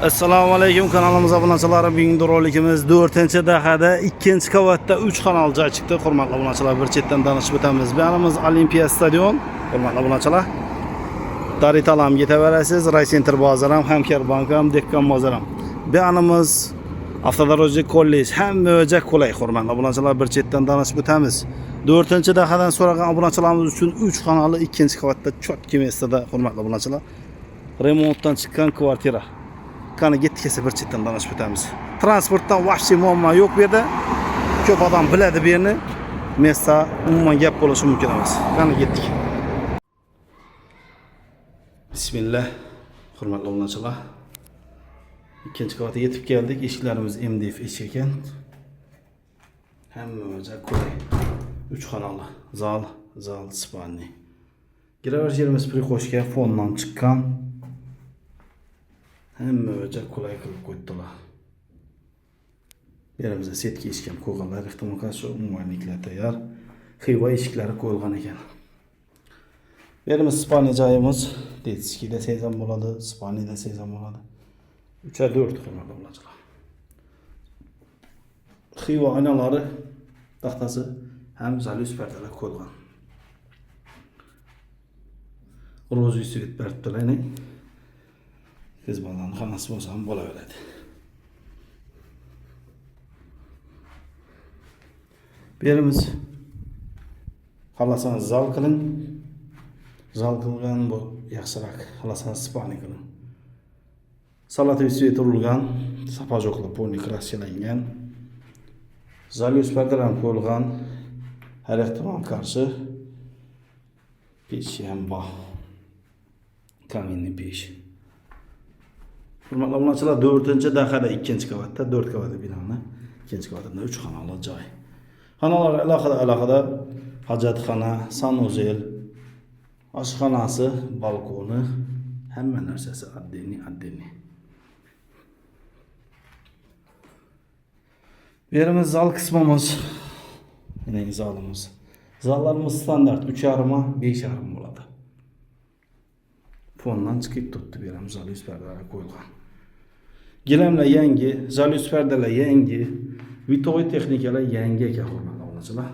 Assalomu alaykum, kanalimiz obunachilar. Bugungi rolikimiz 4-dahada 2-qavatda 3 kanal joy chiqdi. Hurmatli obunachilar, bir chetdan tanishib o'tamiz. Bu yerimiz Olimpiya stadion. Hurmatli obunachilar, Daritalam yetaverasiz. Raycenter bozor ham, Hamkorbank ham, Dekkan bozor ham. Bu yerimiz Avtodorojlik kollej hamma o'ja qulay. Hurmatli obunachilar, bir chetdan tanishib o'tamiz. 4-dahadan so'ragan obunachilarimiz uchun 3 kanalli 2-qavatda chotki mestada, hurmatli obunachilar, remontdan chiqqan kvartira. Qani ketdiksa bir chetdan tanishib o'tamiz. Transportdan vahshiy muammo yo'q bu yerda. Ko'p odam biladi bu yerni. Mesta umuman gap bo'lishi mumkin emas. Qani ketdik. Bismillah. Hurmatli obunachilar, 2-qavatga yetib keldik. Eshiklarimiz MDF eshik ekan. Hamma o'ja qulay. 3 xonali zal spalni. Giraverish yerimiz prixoshga fondan chiqqan. Hamma o'ja qulay qilib qo'ydilar. Yerimizda setki eshik ham qo'yganlar, ehtimol qarshi umumanliklar tayyor. Xiva eshiklari qo'yilgan ekan. Yerimiz spalni joyimiz, detskida sezam bo'ladi, spalnida sezam bo'ladi. 3-4 hurmatli obunachilar. Xiva oynalari taxtasi ham zalus pardalar qo'yilgan. Ro'zi svit pardalarni Kız balanın xonasi bo'lsa ham bo'laveradi. Bu yerimiz xalasangiz zal qiling. Zal qilgan bu yaxshiroq. Xalasangiz spalni qiling. Salatoviy svet urilgan, sapajokli polni krasyalangan. Zalus pardalar qo'yilgan. Har ehtimol qarshi pesh ham bor. Kaminli pesh. Hurmatli obunachilar, 4-dahada 2-qavatda 4 qavatli binoni 2-qavatida 3 xonali joy. Xonalar alohida hojatxona, sanuzel, oshxonasi, balkoni, hamma narsasi oddenniy. Bu yerimiz zal qismimiz. Yine zalimiz. Zallarimiz standart 3,5 5,5 bo'ladi. Fondan chiqib turibdi, bu yerimiz zalus pardalar qo'yilgan. Gilamlar yangi, zalus pardalar yangi, vitoy texnikalar yangi ekan, hurmatli obunachilar.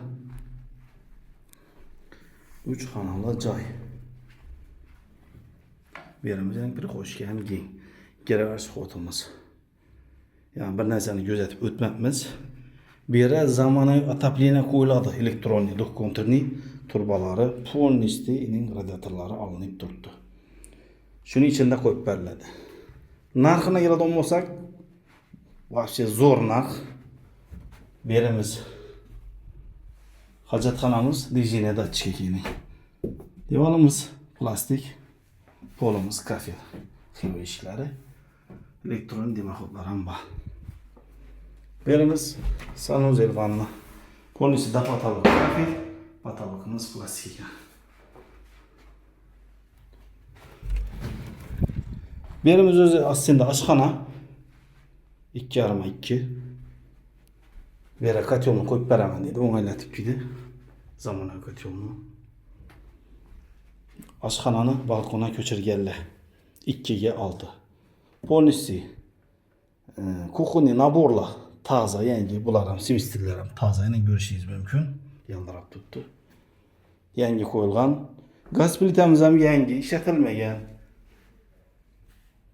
3 xonali joy. Bu yerimiz ham bir qo'shga ham keng. Giraverish xotimiz. Yani bir narsani kuzatib o'tmabmiz. Bu yerga zamonaviy отопление qo'yiladi, elektronli do'kontirning turbalari, polnisti, ining radiatorlari olinib turibdi. Shuning ichida qo'yib beriladi. Narxini keladigan bo'lsak, вообще zo'r narx. Berimiz. Hojatxonamiz dizinada chekini. Devorimiz plastik, polimiz kafel. Xiva eshiklari, elektron demaxotlar ham bor. Berimiz sanuzel vanna. Polnisida patolog kafel, patologimiz plastik. Berimiz o'zi aslında oshxona 2,5-2. Bera kotyolni qo'yib beraman dedi, o'ng'aylatib dedi. Zamonaviy kotyolni. Oshxonani balkona ko'chirganlar. 2-6. Polnisti. Kuxonniy naborlar toza, yangi, bular ham simstillar ham toza, yana ko'rishingiz mumkin. Yaldirab turibdi. Yangi qo'yilgan. Gaz plitamiz ham yangi, ishlatilmagan.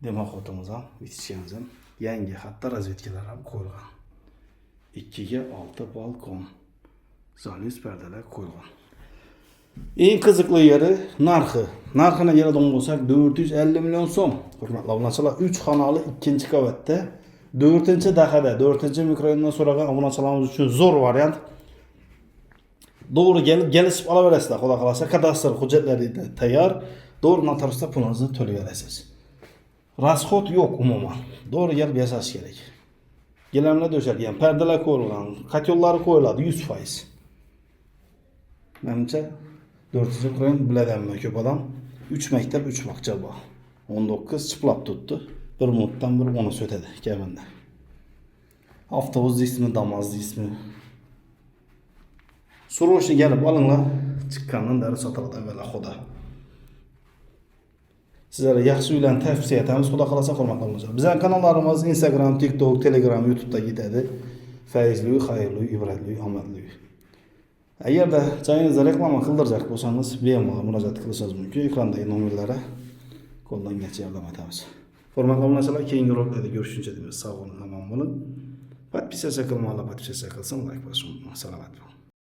Demaxotimiz ham, vitishamiz ham yangi, hatto razvedkalar ham qo'yilgan. 2-6 balkon. Zalus pardalar qo'yilgan. Eng qiziqli yeri narxi. Narxini keladigan bo'lsak 450 million so'm. Hurmatli obunachilar, 3 xonali 2-qavatda 4-dahada 4-mikrorayondan so'ragan obunachilarimiz uchun zo'r variant. Doğru gelishib olaverasizlar, xudo xolasa, kadastr hujjatlari tayyor. Doğru notarsda pulingizni to'layverasiz. Rasxot yo'q umuman. Doğru gelib yasash kerak. Gilamlar döşalgan, perdeler qo'yilgan, kotyollar qo'yiladi 100%. Menimcha 400 biladanmi ko'p odam. 3 maktab 3 bog'cha bor. 19 chiplab turibdi. Bir minutdan bir onu o'tadi kamanda. Avtobus ismi, Damas ismi. Suroshni gelib olinglar. Chiqqandan beri sotiladi avvalo xudo. Sizlere yaxshi uylarni tavsiya etamiz. Xudo xolasa hurmatli obunachilar. Bizning kanallarimiz Instagram, TikTok, Telegram, YouTube'da yetadi. Fayzli, xayrli, ibratli, omadli. Agarda joyingizda reklama qildirajak bo'lsangiz, bemalol murojaat qilishingiz mumkin. Ekrandagi nomerlarga qo'llangancha yordam etamiz. Hurmatli obunachilar, keyingi roliklarda görüşünce deymiz. Sog' bo'ling, omon bo'ling. Подписаться qilmalar, подписаться qilsin, like bosing. Salomat bo'ling.